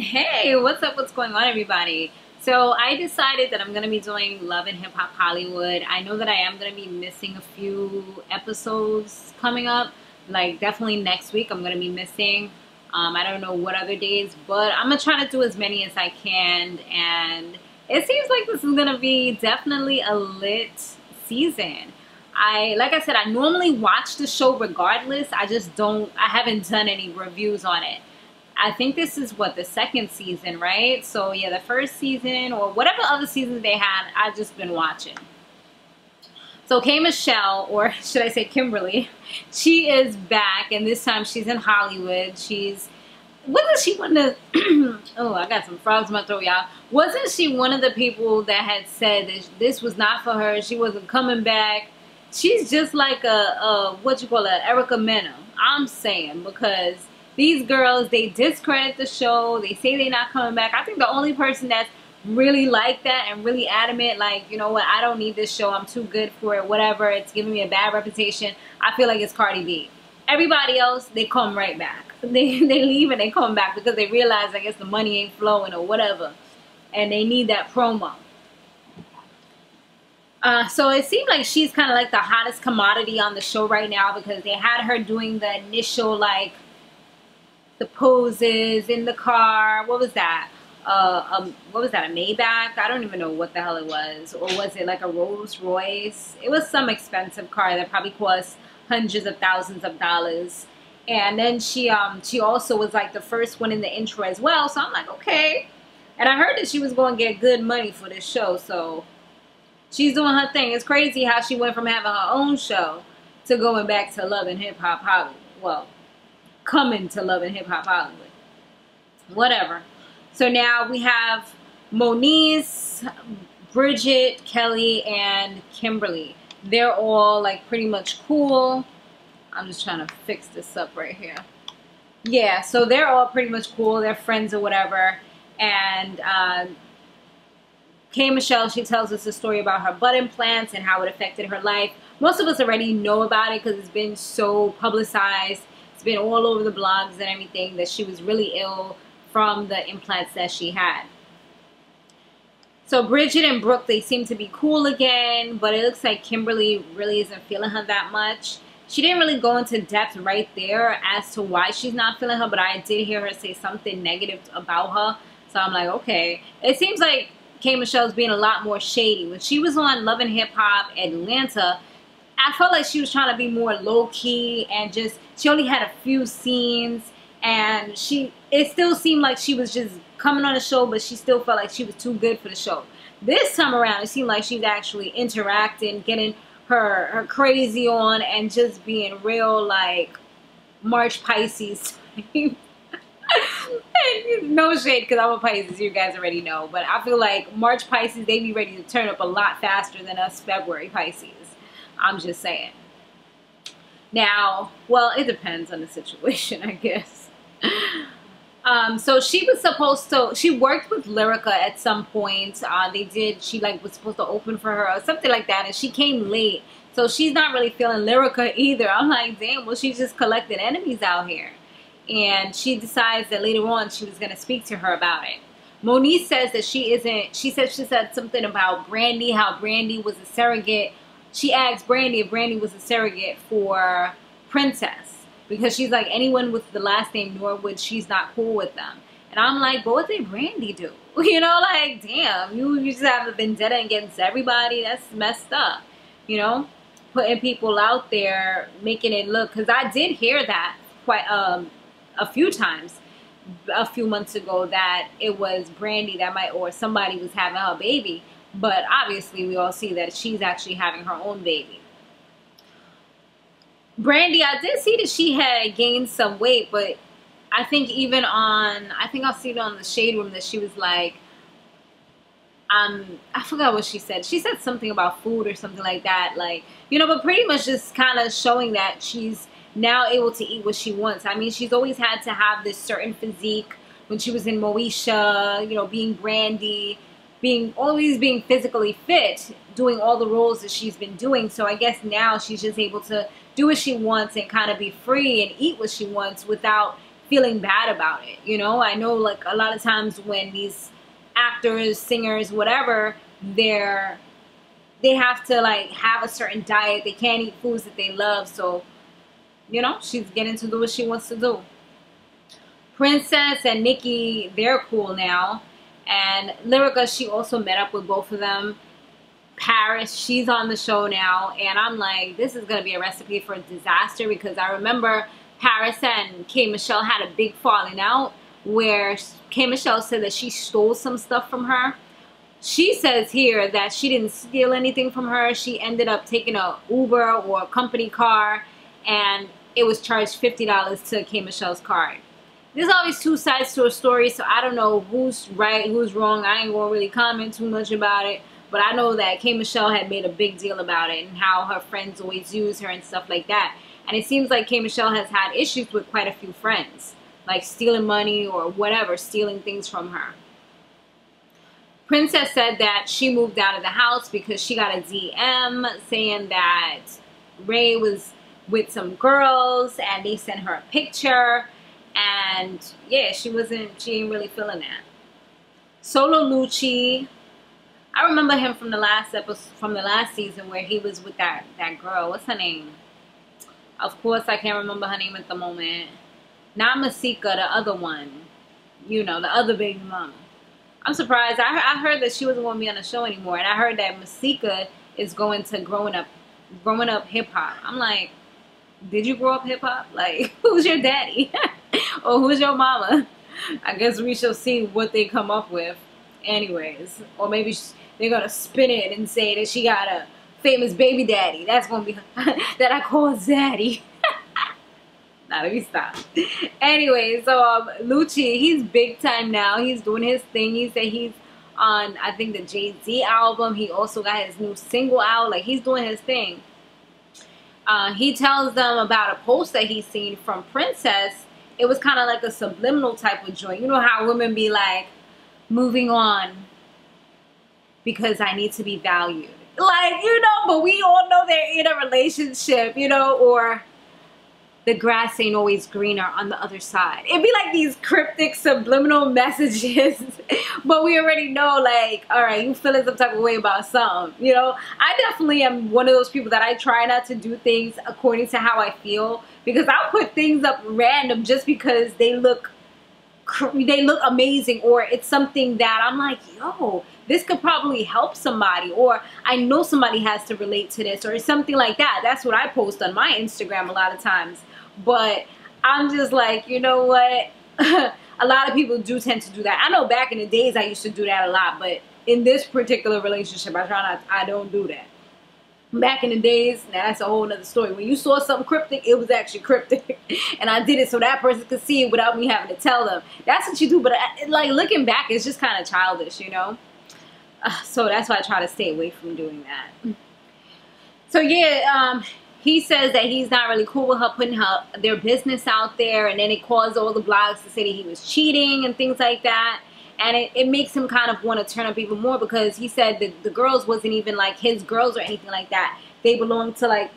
Hey, what's up? What's going on, everybody? So I decided that I'm going to be doing Love and Hip Hop Hollywood. I know that I am going to be missing a few episodes coming up. Like, definitely next week I'm going to be missing. I don't know what other days, but I'm going to try to do as many as I can. And it seems like this is going to be definitely a lit season. Like I said, I normally watch the show regardless. I haven't done any reviews on it. I think this is what, the second season, right? So yeah, the first season or whatever other seasons they had, I've just been watching. So K. Michelle, or should I say Kimberly, she is back, and this time she's in Hollywood. Wasn't she one of the, oh, I got some frogs in my throat, y'all. Wasn't she one of the people that had said that this was not for her, she wasn't coming back? She's just like what you call it, Erica Mena, I'm saying, because these girls, they discredit the show. They say they're not coming back. I think the only person that's really like that and really adamant, like, you know what, I don't need this show. I'm too good for it. Whatever. It's giving me a bad reputation. I feel like it's Cardi B. Everybody else, they come right back. They leave and they come back because they realize, I guess, the money ain't flowing or whatever. And they need that promo. So it seemed like she's kind of like the hottest commodity on the show right now because they had her doing the initial, like, the poses in the car. What was that? What was that, a Maybach? I don't even know what the hell it was. Or was it like a Rolls Royce? It was some expensive car that probably cost hundreds of thousands of dollars. And then she also was like the first one in the intro as well. So I'm like, okay. And I heard that she was going to get good money for this show. So she's doing her thing. It's crazy how she went from having her own show to going back to Love and Hip Hop Hollywood. Well, coming to Love and Hip Hop Hollywood. Whatever. So now we have Moniece, Bridget, Kelly, and Kimberly. They're all like pretty much cool. I'm just trying to fix this up right here. Yeah, so they're all pretty much cool. They're friends or whatever. And K. Michelle, she tells us a story about her butt implants and how it affected her life. Most of us already know about it because it's been so publicized. It's been all over the blogs and everything that she was really ill from the implants that she had. So Bridget and Brooke, they seem to be cool again, but it looks like Kimberly really isn't feeling her that much. She didn't really go into depth right there as to why she's not feeling her, but I did hear her say something negative about her. So I'm like, okay. It seems like K. Michelle's being a lot more shady. When she was on Love and Hip Hop Atlanta, I felt like she was trying to be more low-key and just, she only had a few scenes, and it still seemed like she was just coming on the show, but she still felt like she was too good for the show. This time around, it seemed like she's actually interacting, getting her crazy on, and just being real, like, March Pisces. No shade, because I'm a Pisces, you guys already know, but I feel like March Pisces, they be ready to turn up a lot faster than us February Pisces. I'm just saying. Now, well, it depends on the situation, I guess. So she was supposed to, she worked with Lyrica at some point. She like was supposed to open for her or something like that, and she came late. So she's not really feeling Lyrica either. I'm like, damn, well, she's just collecting enemies out here. And she decides that later on she was going to speak to her about it. Moniece says that she said something about Brandy, how Brandy was a surrogate. She asked Brandy if Brandy was a surrogate for Princess, because she's like, anyone with the last name Norwood, she's not cool with them. And I'm like, but what did Brandy do? You know, like, damn, you just have a vendetta against everybody. That's messed up, you know, putting people out there, making it look, because I did hear that quite a few times a few months ago, that it was Brandy that or somebody was having her baby. But obviously, we all see that she's actually having her own baby. Brandy, I did see that she had gained some weight, but I think even on, I think I'll see it on the Shade Room that she was like, I forgot what she said. She said something about food or something like that. Like, you know, but pretty much just kind of showing that she's now able to eat what she wants. I mean, she's always had to have this certain physique when she was in Moesha, you know, being Brandy, always being physically fit, doing all the roles that she's been doing. So I guess now she's just able to do what she wants and kind of be free and eat what she wants without feeling bad about it. You know, I know like a lot of times when these actors, singers, whatever, they have to like have a certain diet. They can't eat foods that they love. So, you know, she's getting to do what she wants to do. Princess and Nikki, they're cool now. And Lyrica, she also met up with both of them. Paris, she's on the show now. And I'm like, this is going to be a recipe for disaster, because I remember Paris and K. Michelle had a big falling out where K. Michelle said that she stole some stuff from her. She says here that she didn't steal anything from her. She ended up taking a Uber or a company car, and it was charged $50 to K. Michelle's card. There's always two sides to a story, so I don't know who's right, who's wrong. I ain't gonna really comment too much about it, but I know that K. Michelle had made a big deal about it and how her friends always use her and stuff like that. And it seems like K. Michelle has had issues with quite a few friends, like stealing money or whatever, stealing things from her. Princess said that she moved out of the house because she got a DM saying that Ray was with some girls and they sent her a picture. And yeah, she ain't really feeling that. Solo Lucci, I remember him from the last episode, from the last season, where he was with that girl. What's her name? Of course, I can't remember her name at the moment. Not Masika, the other one. You know, the other baby mama. I'm surprised. I heard that she wasn't going to be on the show anymore, and I heard that Masika is going to growing up hip hop. I'm like, did you grow up hip hop? Like, who's your daddy? Or who's your mama? I guess we shall see what they come up with. Anyways, or maybe they're gonna spin it and say that she got a famous baby daddy. That's gonna be that I call Zaddy. Now let me stop. Anyway, so Lucci, he's big time now. He's doing his thing. He said he's on, I think, the Jay-Z album. He also got his new single out. Like, he's doing his thing. He tells them about a post that he's seen from Princess. It was kind of like a subliminal type of joint. You know how women be like, moving on because I need to be valued. Like, you know, but we all know they're in a relationship, you know, or the grass ain't always greener on the other side. It'd be like these cryptic subliminal messages, but we already know, like, all right, you feeling some type of way about something, you know. I definitely am one of those people that I try not to do things according to how I feel, because I'll put things up random just because they look amazing, or it's something that I'm like, yo, this could probably help somebody, or I know somebody has to relate to this, or something like that. That's what I post on my Instagram a lot of times. But I'm just like, you know what? A lot of people do tend to do that. I know back in the days I used to do that a lot, but in this particular relationship, I don't do that. Back in the days, now that's a whole nother story. When you saw something cryptic, it was actually cryptic. And I did it so that person could see it without me having to tell them. That's what you do. But like, looking back, it's just kind of childish, you know? So that's why I try to stay away from doing that. So yeah, he says that he's not really cool with her putting their business out there. And then it caused all the blogs to say that he was cheating and things like that. And it makes him kind of want to turn up even more, because he said that the girls wasn't even like his girls or anything like that. They belonged to like,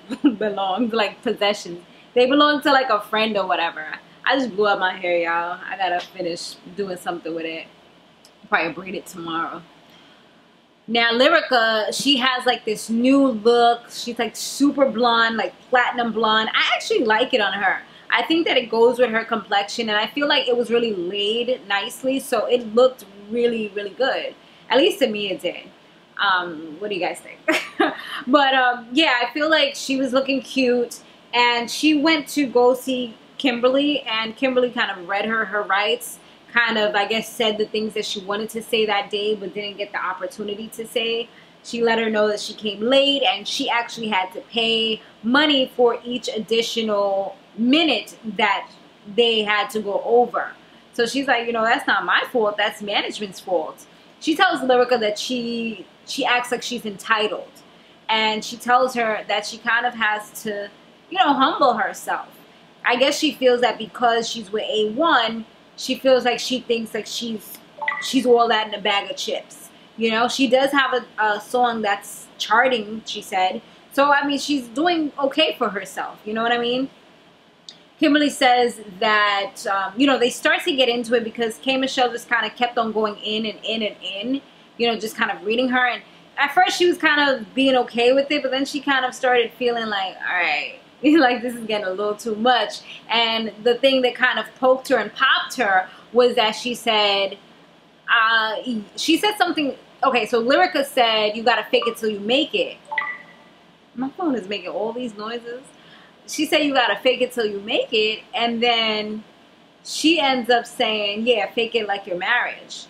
possessions. They belonged to like a friend or whatever. I just blew up my hair, y'all. I gotta finish doing something with it. Probably braid it tomorrow. Now Lyrica, she has like this new look. She's like super blonde, like platinum blonde. I actually like it on her. I think that it goes with her complexion, and I feel like it was really laid nicely, so it looked really, really good. At least to me it did. What do you guys think? But yeah, I feel like she was looking cute, and she went to go see Kimberly, and Kimberly kind of read her rights, kind of, I guess, said the things that she wanted to say that day but didn't get the opportunity to say. She let her know that she came late, and she actually had to pay money for each additional minute that they had to go over. So she's like, you know, that's not my fault, that's management's fault. She tells Lyrica that she acts like she's entitled, and she tells her that she kind of has to, you know, humble herself. I guess she feels that because she's with A1, she feels like she thinks like she's all that in a bag of chips. You know, she does have a song that's charting, she said. So, I mean, she's doing okay for herself. You know what I mean? Kimberly says that, you know, they start to get into it because K. Michelle just kind of kept on going in and in and in, you know, just kind of reading her. And at first she was kind of being okay with it, but then she kind of started feeling like, all right, like this is getting a little too much. And the thing that kind of poked her and popped her was that she said something. Okay, so Lyrica said, you got to fake it till you make it. My phone is making all these noises. She said you gotta fake it till you make it, and then she ends up saying, yeah, fake it like your marriage.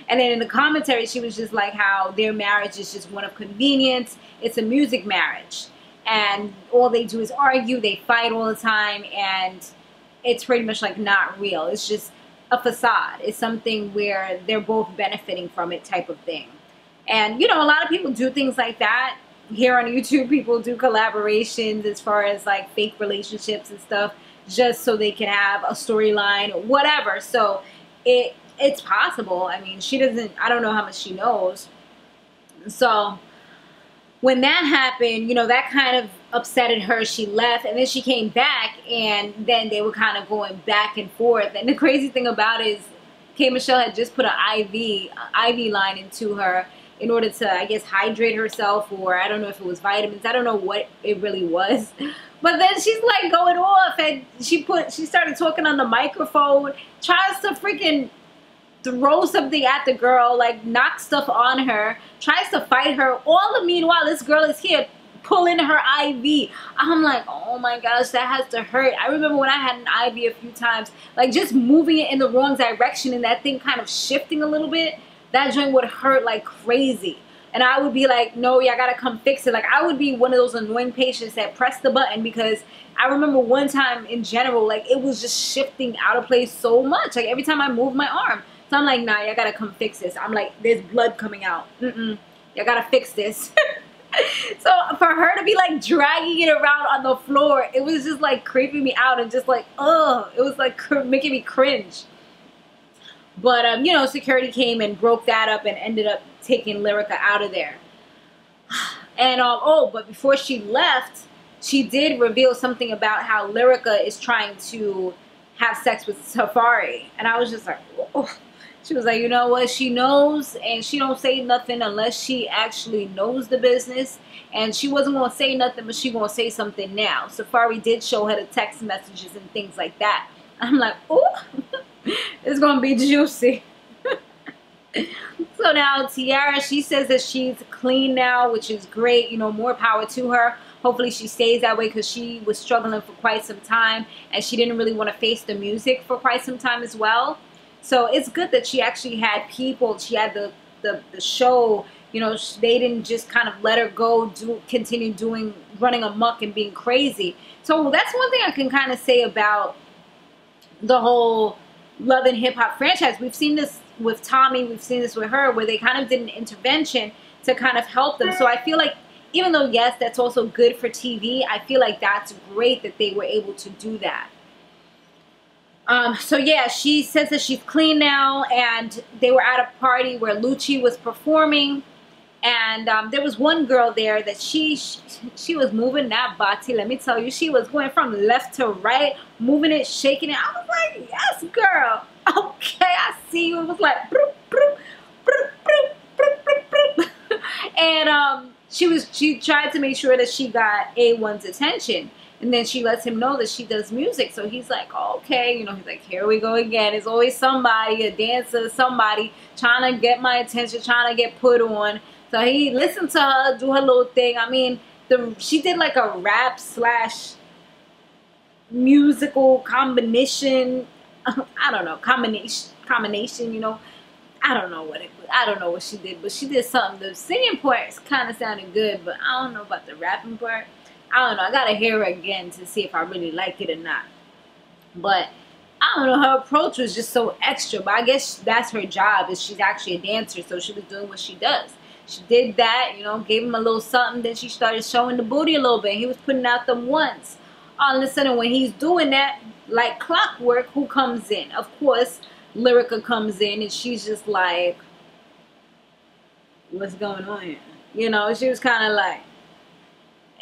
And then in the commentary she was just like how their marriage is just one of convenience. It's a music marriage, and all they do is argue, they fight all the time, and it's pretty much like not real. It's just a facade. It's something where they're both benefiting from it type of thing. And you know, a lot of people do things like that. Here on YouTube, people do collaborations as far as like fake relationships and stuff, just so they can have a storyline, whatever. So it's possible. I mean, she doesn't, I don't know how much she knows. So when that happened, you know, that kind of upsetted her. She left, and then she came back, and then they were kind of going back and forth. And the crazy thing about it is K. Michelle had just put an IV line into her in order to, I guess, hydrate herself, or I don't know if it was vitamins. I don't know what it really was. But then she's like going off, and she started talking on the microphone, tries to freaking throw something at the girl, like knock stuff on her, tries to fight her. All the meanwhile, this girl is here pulling her IV. I'm like, oh my gosh, that has to hurt. I remember when I had an IV a few times, like just moving it in the wrong direction and that thing kind of shifting a little bit, that joint would hurt like crazy. And I would be like, no, y'all gotta come fix it. Like, I would be one of those annoying patients that press the button, because I remember one time in general, like it was just shifting out of place so much. Like every time I moved my arm. So I'm like, nah, y'all gotta come fix this. I'm like, there's blood coming out. Y'all gotta fix this. So for her to be like dragging it around on the floor, it was just like creeping me out and just like, ugh, it was like making me cringe. But, you know, security came and broke that up and ended up taking Lyrica out of there. And, oh, but before she left, she did reveal something about how Lyrica is trying to have sex with Safari. And I was just like, oh. She was like, you know what? She knows, and she don't say nothing unless she actually knows the business. And she wasn't going to say nothing, but she going to say something now. Safari did show her the text messages and things like that. I'm like, oh. It's gonna be juicy. So now Tiara, she says that she's clean now, which is great. You know, more power to her. Hopefully she stays that way, because she was struggling for quite some time, and she didn't really want to face the music for quite some time as well. So it's good that she actually had people. She had the show. You know, they didn't just kind of let her go, continue running amok and being crazy. So that's one thing I can kind of say about the whole Love and Hip Hop franchise. We've seen this with Tommy, we've seen this with her, where they kind of did an intervention to kind of help them. So I feel like, even though yes, that's also good for TV, I feel like that's great that they were able to do that. So yeah, she says that she's clean now, and they were at a party where Lucci was performing, and there was one girl there that she was moving that body. Let me tell you, she was going from left to right, moving it, shaking it. I was like, yes, girl. Okay, I see you. It was like, broop, broop, broop, broop, broop, broop, broop. And she tried to make sure that she got A1's attention. And then she lets him know that she does music. So he's like, oh, okay. You know, he's like, here we go again. It's always somebody, a dancer, somebody trying to get my attention, trying to get put on. So he listened to her do her little thing. I mean, she did like a rap / musical combination. I don't know, combination, you know. I don't know what she did, but she did something. The singing part kind of sounded good, but I don't know about the rapping part. I don't know. I gotta hear her again to see if I really like it or not. But I don't know. Her approach was just so extra. But I guess that's her job. Is she's actually a dancer, so she was doing what she does. She did that, you know, gave him a little something. Then she started showing the booty a little bit. He was putting out them once. All of a sudden, when he's doing that, like clockwork, who comes in? Of course, Lyrica comes in, and she's just like, what's going on here? You know, she was kind of like,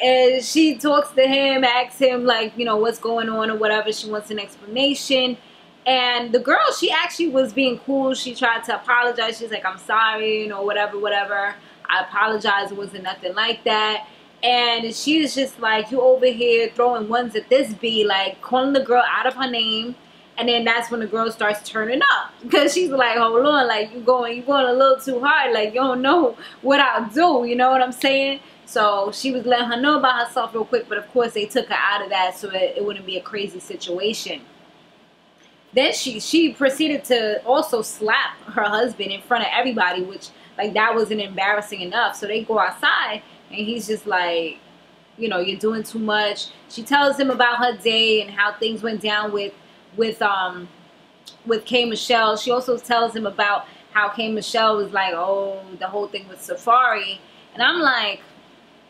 And she talks to him, asks him, like, you know, what's going on or whatever. She wants an explanation. And the girl, she actually was being cool. She tried to apologize. She's like, I'm sorry, you know, whatever, whatever. I apologize. It wasn't nothing like that. And she was just like, you over here throwing ones at this bee, like calling the girl out of her name. And then that's when the girl starts turning up, because she's like, hold on, like, you going a little too hard. Like, you don't know what I'll do. You know what I'm saying? So she was letting her know about herself real quick. But of course, they took her out of that so it wouldn't be a crazy situation. Then she proceeded to also slap her husband in front of everybody, which, like, that wasn't embarrassing enough. So they go outside, and he's just like, you know, you're doing too much. She tells him about her day and how things went down with K. Michelle. She also tells him about how K. Michelle was like, oh, the whole thing with Safari. And I'm like,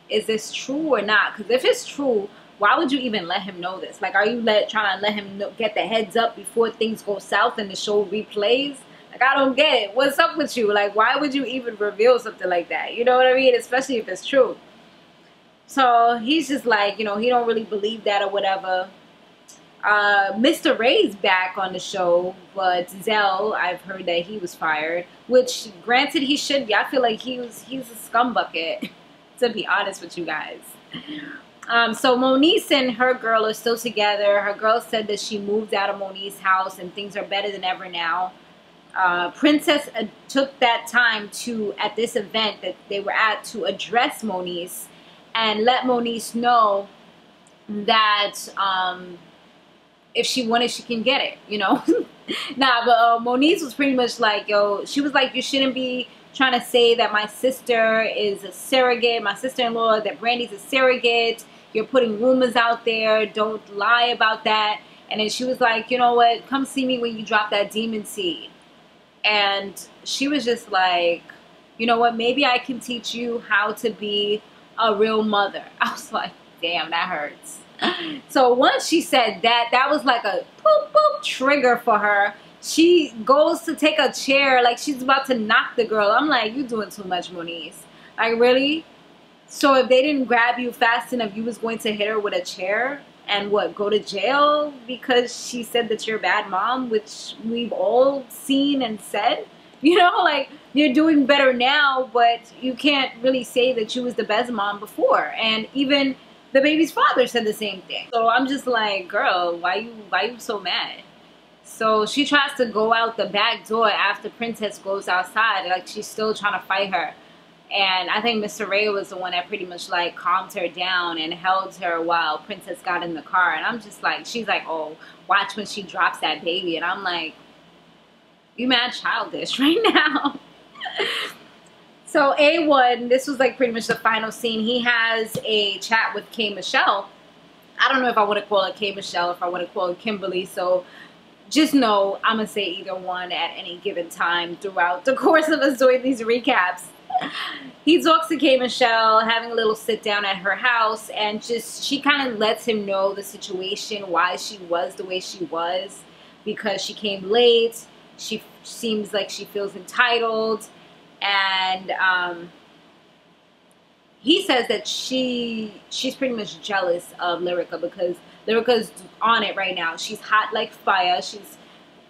is this true or not? Because if it's true, why would you even let him know this? Like, are you trying to let him know, get the heads up before things go south and the show replays? Like, I don't get it. What's up with you? Like, why would you even reveal something like that? You know what I mean? Especially if it's true. So he's just like, you know, he don't really believe that or whatever. Mr. Ray's back on the show, but Zell, I've heard that he was fired, which, granted, he should be. I feel like he's a scumbucket, to be honest with you guys. So Moniece and her girl are still together. Her girl said that she moved out of Moniece's house and things are better than ever now. Princess took that time at this event that they were at, to address Moniece and let Moniece know that if she wanted, she can get it, you know. Nah, but Moniece was pretty much like, yo, she was like, you shouldn't be trying to say that my sister is a surrogate, my sister-in-law, that Brandy's a surrogate. You're putting rumors out there. Don't lie about that. And then she was like, you know what? Come see me when you drop that demon seed. And she was just like, you know what? Maybe I can teach you how to be a real mother. I was like, damn, that hurts. So once she said that, that was like a boop, boop trigger for her. She goes to take a chair, like she's about to knock the girl. I'm like, you doing too much, Moniece. Like, really? So if they didn't grab you fast enough, you was going to hit her with a chair and what, go to jail because she said that you're a bad mom, which we've all seen and said? You know, like, you're doing better now, but you can't really say that you was the best mom before. And even the baby's father said the same thing. So I'm just like, girl, why you so mad? So she tries to go out the back door after Princess goes outside. Like, she's still trying to fight her. And I think Mr. Ray was the one that pretty much like calmed her down and held her while Princess got in the car. And I'm just like, she's like, oh, watch when she drops that baby. And I'm like, you mad childish right now. So A1, this was like pretty much the final scene. He has a chat with K. Michelle. I don't know if I want to call her K. Michelle, if I want to call her Kimberly. So just know I'm going to say either one at any given time throughout the course of us doing these recaps. He talks to K. Michelle, having a little sit down at her house, and just she kind of lets him know the situation, why she was the way she was, because she came late. She seems like she feels entitled, and he says that she's pretty much jealous of Lyrica because Lyrica's on it right now. She's hot like fire. She's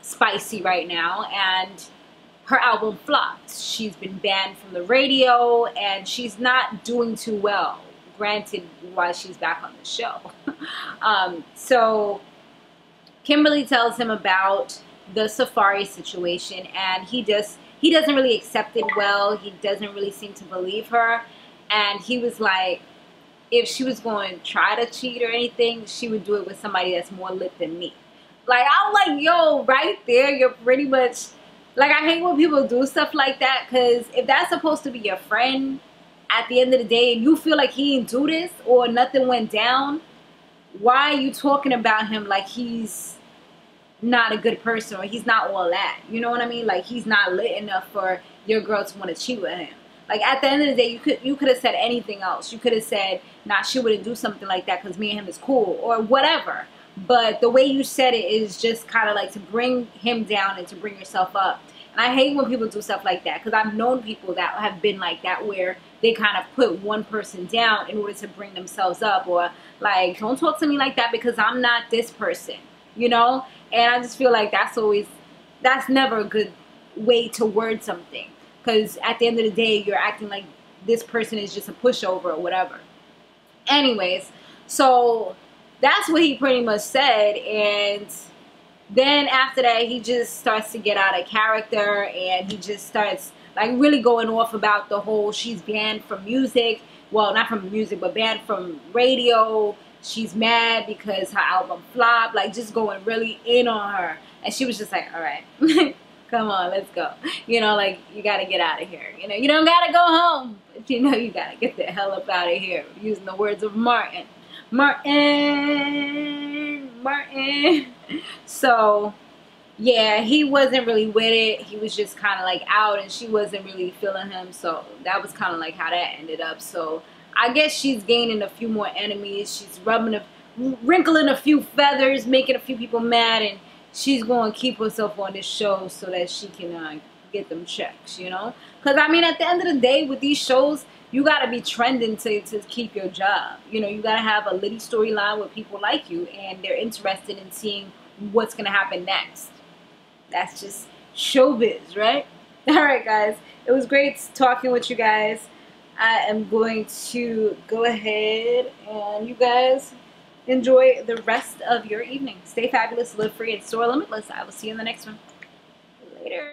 spicy right now, and her album flopped. She's been banned from the radio, and she's not doing too well. Granted, why she's back on the show. So Kimberly tells him about the Safari situation, and he doesn't really accept it well. He doesn't really seem to believe her, and he was like, if she was going to try to cheat or anything, she would do it with somebody that's more lit than me. Like, I'm like, yo, right there, you're pretty much, like, I hate when people do stuff like that, because if that's supposed to be your friend at the end of the day and you feel like he didn't do this or nothing went down, why are you talking about him like he's not a good person or he's not all that? You know what I mean? Like, he's not lit enough for your girl to want to cheat with him. Like, at the end of the day, you could have said anything else. You could have said, nah, she wouldn't do something like that because me and him is cool or whatever. But the way you said it is just kind of like to bring him down and to bring yourself up. And I hate when people do stuff like that, because I've known people that have been like that, where they kind of put one person down in order to bring themselves up, or like, don't talk to me like that because I'm not this person, you know? And I just feel like that's never a good way to word something, because at the end of the day, you're acting like this person is just a pushover or whatever. Anyways, so that's what he pretty much said. And then after that, he just starts to get out of character, and he just starts like really going off about the whole she's banned from music. Well, not from music, but banned from radio. She's mad because her album flopped, like just going really in on her. And she was just like, all right, come on, let's go. You know, like, you got to get out of here. You know, you don't got to go home, but you know, you got to get the hell up out of here, using the words of Martin. So yeah, he wasn't really with it. He was just kind of like out, and she wasn't really feeling him. So that was kind of like how that ended up. So I guess she's gaining a few more enemies. She's wrinkling a few feathers, making a few people mad, and she's going to keep herself on this show so that she can get them checks, you know? Because, I mean, at the end of the day, with these shows, you got to be trending to keep your job. You know, you got to have a litty storyline where people like you, and they're interested in seeing what's going to happen next. That's just showbiz, right? All right, guys. It was great talking with you guys. I am going to go ahead and you guys enjoy the rest of your evening. Stay fabulous, live free, and soar limitless. I will see you in the next one. Later.